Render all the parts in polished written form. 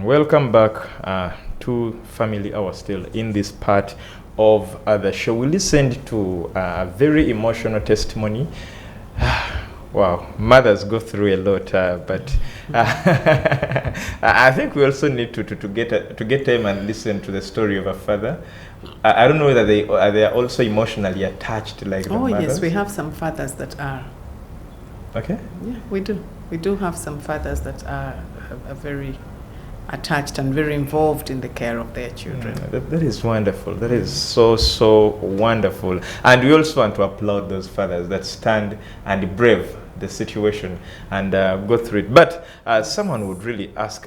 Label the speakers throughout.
Speaker 1: Welcome back to Family Hour, still in this part of the show. We listened to a very emotional testimony. Wow, mothers go through a lot, but I think we also need to get time and listen to the story of a father. I don't know whether they are also emotionally attached like the mothers.
Speaker 2: Yes, we have some fathers that are.
Speaker 1: Okay.
Speaker 2: Yeah, we do. We do have some fathers that are very attached and very involved in the care of their children.
Speaker 1: That is wonderful. That is so wonderful. And we also want to applaud those fathers that stand and brave the situation and go through it. But someone would really ask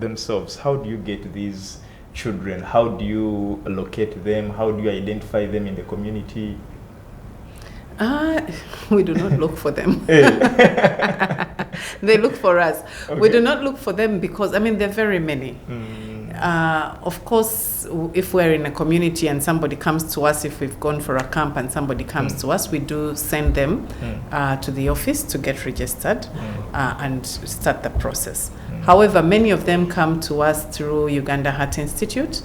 Speaker 1: themselves, how do you get these children? How do you locate them? How do you identify them in the community?
Speaker 2: We do not look for them. They look for us. Okay. We do not look for them because, there are very many. Of course, if we're in a community and somebody comes to us, if we've gone for a camp and somebody comes to us, we do send them to the office to get registered and start the process. However, many of them come to us through Uganda Heart Institute.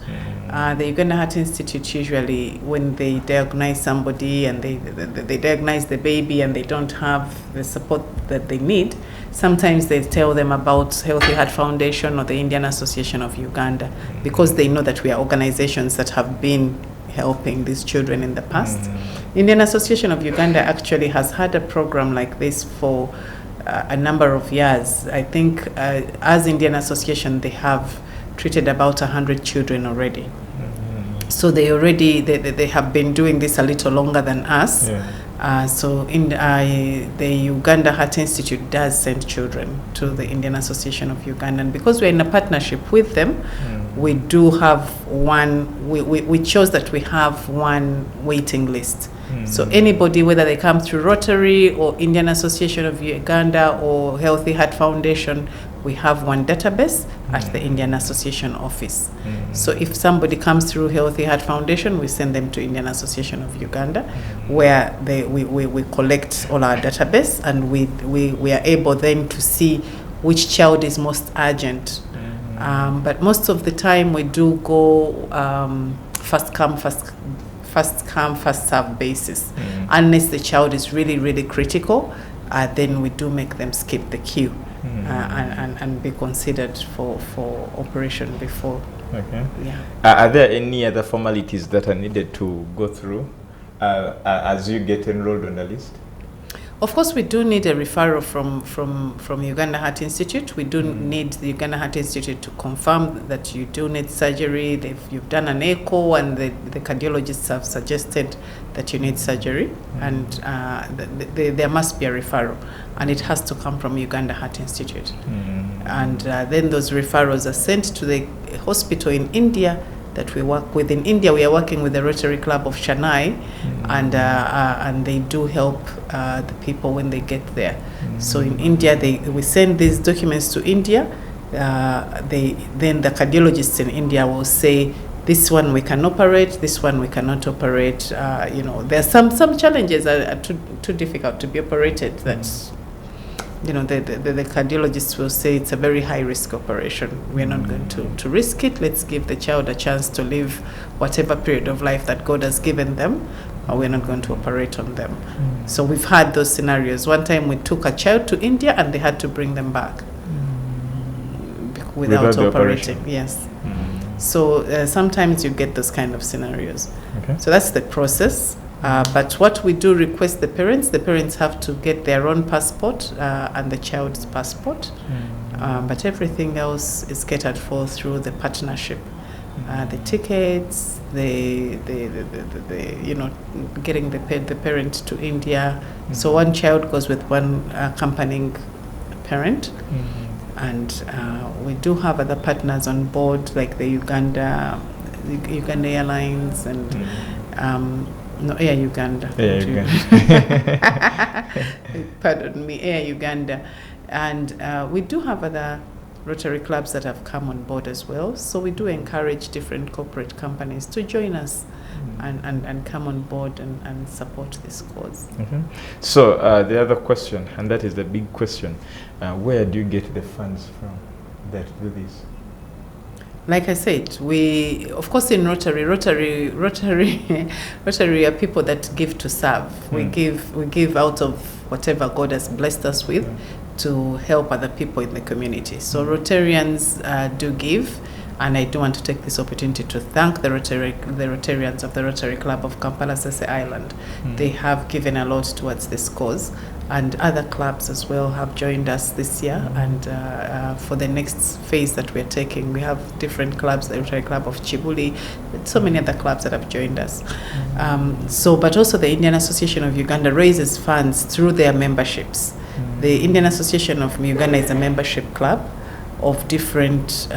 Speaker 2: The Uganda Heart Institute, usually when they diagnose somebody and they diagnose the baby and they don't have the support that they need, sometimes they tell them about Healthy Heart Foundation or the Indian Association of Uganda, because they know that we are organizations that have been helping these children in the past. Indian Association of Uganda actually has had a program like this for a number of years. I think as Indian Association, they have treated about 100 children already. So they have been doing this a little longer than us. So in the Uganda Heart Institute does send children to the Indian Association of Uganda, and because we're in a partnership with them, we do have we chose that we have one waiting list. So anybody, whether they come through Rotary or Indian Association of Uganda or Healthy Heart Foundation, we have one database at the Indian Association office. So if somebody comes through Healthy Heart Foundation, we send them to Indian Association of Uganda, where we collect all our database, and we are able then to see which child is most urgent. But most of the time we do go first come, first serve basis. Unless the child is really critical, then we do make them skip the queue and be considered for operation before. Okay. Yeah.
Speaker 1: Are there any other formalities that are needed to go through as you get enrolled on the list?
Speaker 2: Of course, we do need a referral from Uganda Heart Institute. We do need the Uganda Heart Institute to confirm that you do need surgery. You've done an echo, and the cardiologists have suggested that you need surgery, and there must be a referral, and it has to come from Uganda Heart Institute. And then those referrals are sent to the hospital in India that we work with. In India, we are working with the Rotary Club of Chennai, and they do help the people when they get there. So in India, we send these documents to India. Then the cardiologists in India will say, this one we can operate, this one we cannot operate. There are some challenges that are too difficult to be operated. That's the cardiologists will say it's a very high-risk operation. We're not going to risk it. Let's give the child a chance to live whatever period of life that God has given them, or we're not going to operate on them. So we've had those scenarios. One time we took a child to India and they had to bring them back without operating. Yes. So sometimes you get those kind of scenarios. Okay. So that's the process. But what we do request the parents have to get their own passport and the child's passport. But everything else is catered for through the partnership. The tickets, getting the parent to India. So one child goes with one accompanying parent. And we do have other partners on board, like the Uganda Airlines and Air Uganda. Pardon me, Air Uganda. And we do have other Rotary clubs that have come on board as well. So we do encourage different corporate companies to join us and come on board and support this cause.
Speaker 1: So the other question, and that is the big question, where do you get the funds from? that do this?
Speaker 2: Like I said, we, of course, in Rotary are people that give to serve. We give out of whatever God has blessed us with to help other people in the community. So Rotarians do give, and I do want to take this opportunity to thank the Rotarians of the Rotary Club of Kampala Sese Island. They have given a lot towards this cause, and other clubs as well have joined us this year. And for the next phase that we're taking, we have different clubs, the Rotary Club of Chibuli, so many other clubs that have joined us. But also the Indian Association of Uganda raises funds through their memberships. The Indian Association of Uganda is a membership club of different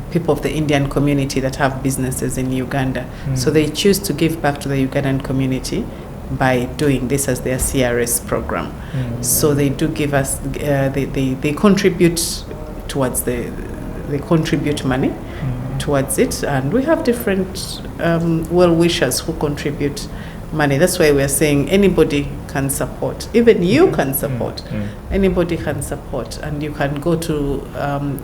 Speaker 2: people of the Indian community that have businesses in Uganda. So they choose to give back to the Ugandan community by doing this as their CRS program. So they do give us, they contribute towards they contribute money towards it, and we have different well-wishers who contribute money. That's why we're saying anybody can support. Even you can support. Anybody can support, and you can go to,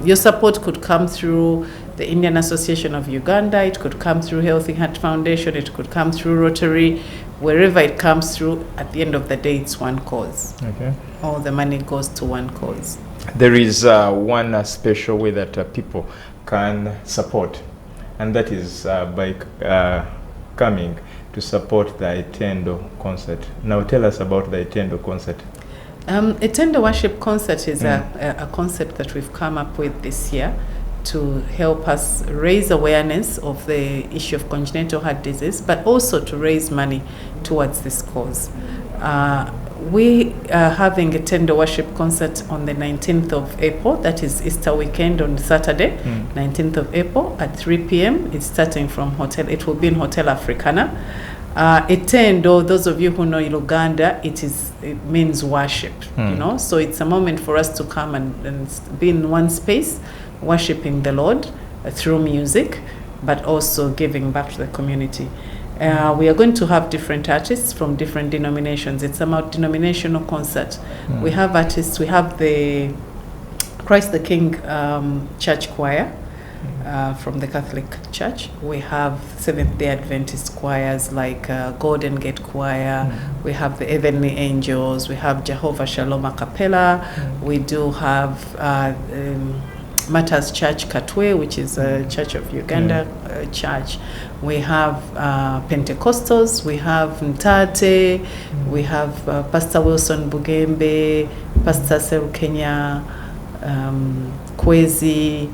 Speaker 2: your support could come through the Indian Association of Uganda, it could come through Healthy Heart Foundation, it could come through Rotary. Wherever it comes through, at the end of the day, it's one cause. Okay. All the money goes to one cause.
Speaker 1: There is one special way that people can support, and that is by coming to support the Itendo concert. Now tell us about the Itendo concert.
Speaker 2: Itendo Worship Concert is a concept that we've come up with this year to help us raise awareness of the issue of congenital heart disease, but also to raise money towards this cause. We are having a Itendo Worship Concert on the 19th of April, that is Easter weekend on Saturday, 19th of April at 3 p.m. It's starting from it will be in Hotel Africana. Itendo, those of you who know Uganda, it means worship, you know, so it's a moment for us to come and be in one space, worshiping the Lord through music, but also giving back to the community. We are going to have different artists from different denominations. It's a multi-denominational concert. We have artists, we have the Christ the King Church Choir from the Catholic Church. We have Seventh-day Adventist choirs like Golden Gate Choir. We have the Heavenly Angels. We have Jehovah Shalom a Cappella. We do have Matters Church Katwe, which is a Church of Uganda church. We have Pentecostals, we have Mtate, we have Pastor Wilson Bugembe, Pastor Seru Kenya, Kwezi.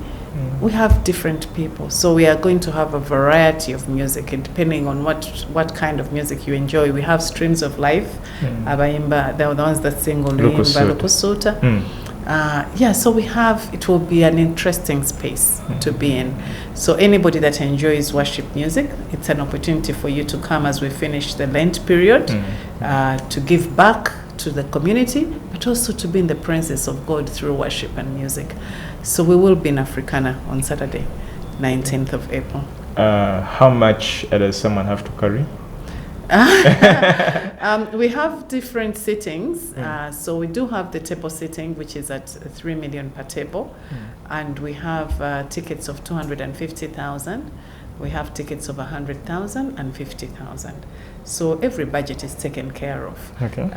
Speaker 2: We have different people. So we are going to have a variety of music, and depending on what kind of music you enjoy. We have Streams of Life, Abayimba, they're the ones that sing Lukusuta. So it will be an interesting space to be in. So anybody that enjoys worship music, it's an opportunity for you to come as we finish the Lent period, to give back to the community, but also to be in the presence of God through worship and music. So we will be in Africana on Saturday, 19th of April.
Speaker 1: How much does someone have to carry?
Speaker 2: We have different sittings. So we do have the table sitting, which is at 3 million per table. And we have tickets of 250,000. We have tickets of 100,000 and 50,000. So every budget is taken care of. Okay.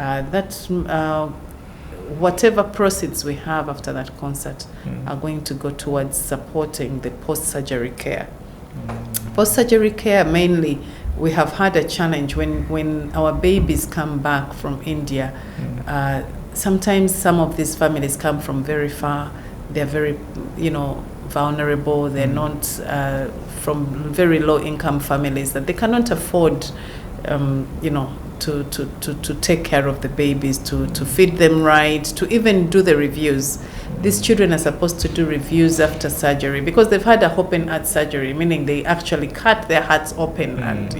Speaker 2: Whatever proceeds we have after that concert are going to go towards supporting the post-surgery care. Post-surgery care, mainly, we have had a challenge when our babies come back from India. Sometimes some of these families come from very far. They're very, vulnerable. They're not from very low-income families that they cannot afford, to take care of the babies, to feed them right, to even do the reviews. These children are supposed to do reviews after surgery because they've had a open heart surgery, meaning they actually cut their hearts open and,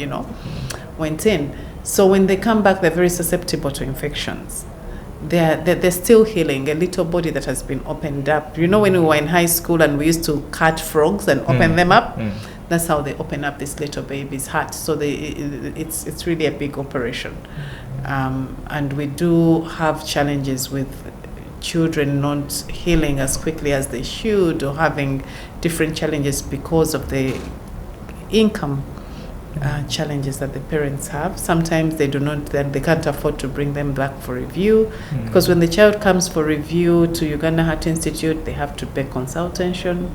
Speaker 2: went in. So when they come back, they're very susceptible to infections. They're still healing. A little body that has been opened up. When we were in high school and we used to cut frogs and open them up, that's how they open up this little baby's heart. So it's really a big operation. And we do have challenges with children not healing as quickly as they should, or having different challenges because of the income challenges that the parents have. Sometimes they can't afford to bring them back for review, because when the child comes for review to Uganda Heart Institute, they have to pay consultation,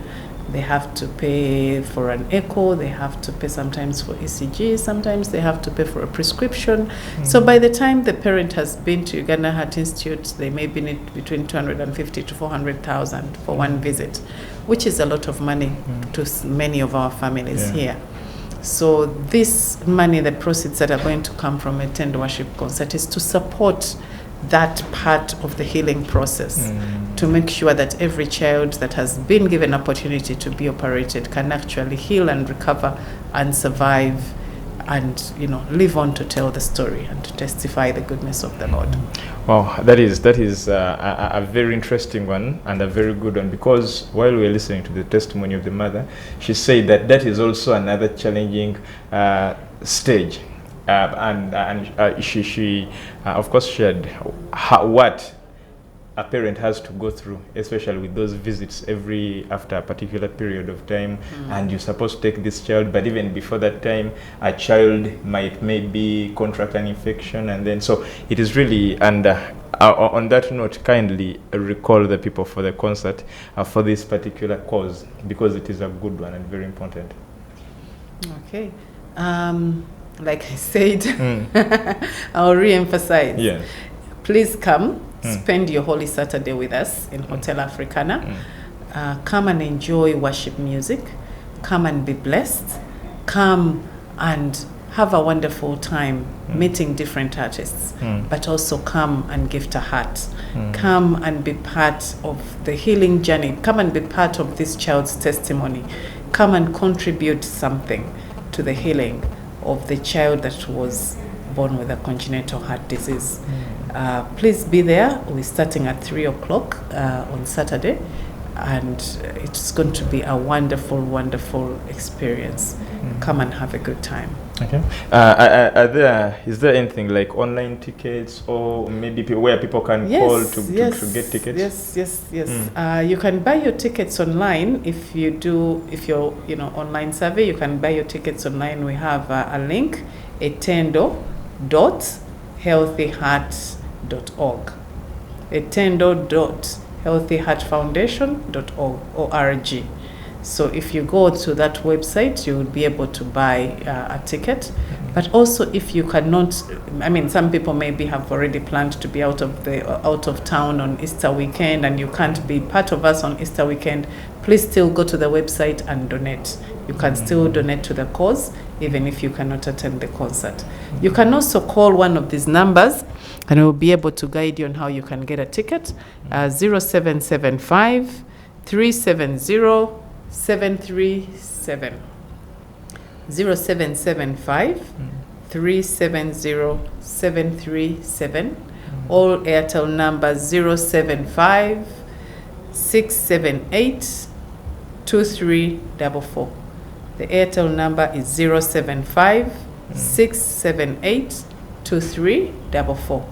Speaker 2: they have to pay for an echo, they have to pay sometimes for ECG, sometimes they have to pay for a prescription. So by the time the parent has been to Uganda Heart Institute, they may be need between 250 to 400,000 for one visit, which is a lot of money to many of our families here. So this money, the proceeds that are going to come from a tender worship concert, is to support that part of the healing process, to make sure that every child that has been given opportunity to be operated can actually heal and recover and survive, and live on to tell the story and to testify the goodness of the Lord.
Speaker 1: Wow, that is a very interesting one and a very good one, because while we were listening to the testimony of the mother, she said that is also another challenging stage, and she of course shared what a parent has to go through, especially with those visits after a particular period of time, and you're supposed to take this child, but even before that time, a child might maybe contract an infection, and then so it is really. And on that note, kindly recall the people for the concert for this particular cause, because it is a good one and very important.
Speaker 2: Okay. Like I said, I'll re-emphasize.
Speaker 1: Yeah.
Speaker 2: Please come. Spend your Holy Saturday with us in Hotel Africana. Come and enjoy worship music. Come and be blessed. Come and have a wonderful time meeting different artists, but also come and gift a heart. Come and be part of the healing journey. Come and be part of this child's testimony. Come and contribute something to the healing of the child that was born with a congenital heart disease. Please be there. We're starting at 3 o'clock on Saturday, and it's going to be a wonderful, wonderful experience. Come and have a good time.
Speaker 1: Okay. Is there anything like online tickets, or maybe where people can call to get tickets? Yes.
Speaker 2: You can buy your tickets online. If you're online survey, you can buy your tickets online. We have a link, etendo.healthyheart.org. etendo.healthyheartfoundation.org. So if you go to that website, you will be able to buy a ticket. But also, if you cannot, some people maybe have already planned to be out of town on Easter weekend, and you can't be part of us on Easter weekend, please still go to the website and donate. You can still donate to the cause, even if you cannot attend the concert. You can also call one of these numbers, and we'll be able to guide you on how you can get a ticket. 0775 370 737. 0775 370 737. All Airtel numbers 075 678 2344. The Airtel number is 075 678 2344.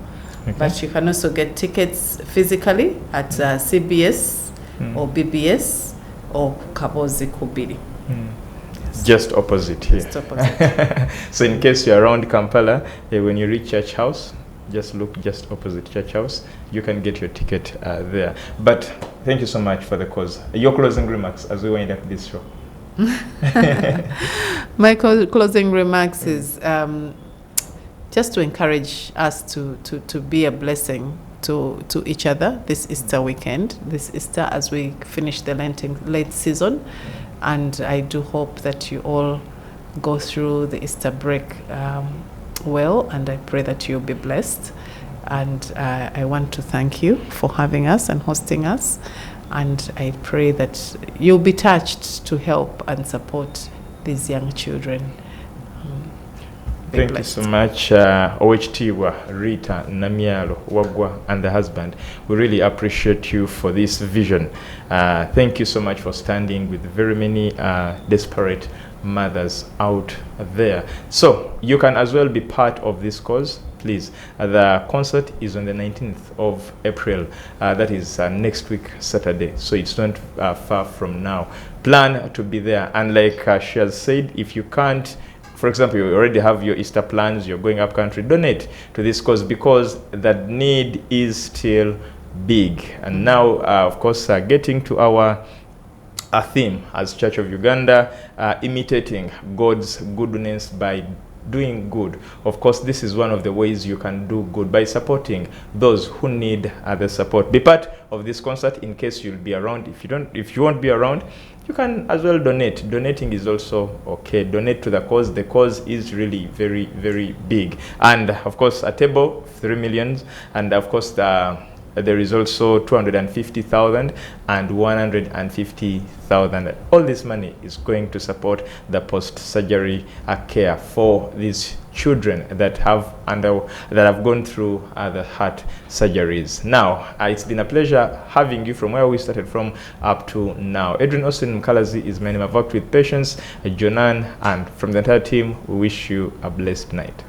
Speaker 2: But you can also get tickets physically at CBS or BBS or Kabozi Kubiri.
Speaker 1: Just opposite here.
Speaker 2: Just opposite.
Speaker 1: So in case you're around Kampala, when you reach Church House, just look just opposite Church House. You can get your ticket there. But thank you so much for the cause. Your closing remarks as we wind up this show.
Speaker 2: My closing remarks is just to encourage us to be a blessing to each other this Easter weekend, this Easter, as we finish the late season. And I do hope that you all go through the Easter break well, and I pray that you'll be blessed. And I want to thank you for having us and hosting us. And I pray that you'll be touched to help and support these young children.
Speaker 1: Thank you so much, OHT Rita Namialo Wagwa and the husband. We really appreciate you for this vision. Thank you so much for standing with very many desperate mothers out there. So you can as well be part of this cause. Please, the concert is on the 19th of April. That is next week, Saturday. So it's not far from now. Plan to be there. And like she has said, if you can't, for example, you already have your Easter plans, you're going up country, donate to this cause, because that need is still big. And now, of course, getting to our theme as Church of Uganda, imitating God's goodness by doing good. Of course, this is one of the ways you can do good, by supporting those who need the support. Be part of this concert in case you'll be around. If you won't be around, you can as well donate. Donating is also okay. Donate to the cause. The cause is really very, very big. And of course, a table, 3 million, and of course there is also 250,000 and 150,000. All this money is going to support the post-surgery care for these children that have gone through the heart surgeries. Now, it's been a pleasure having you from where we started from up to now. Adrian Austin Mkalazi is my name. I've worked with Patience, Jonan, and from the entire team, we wish you a blessed night.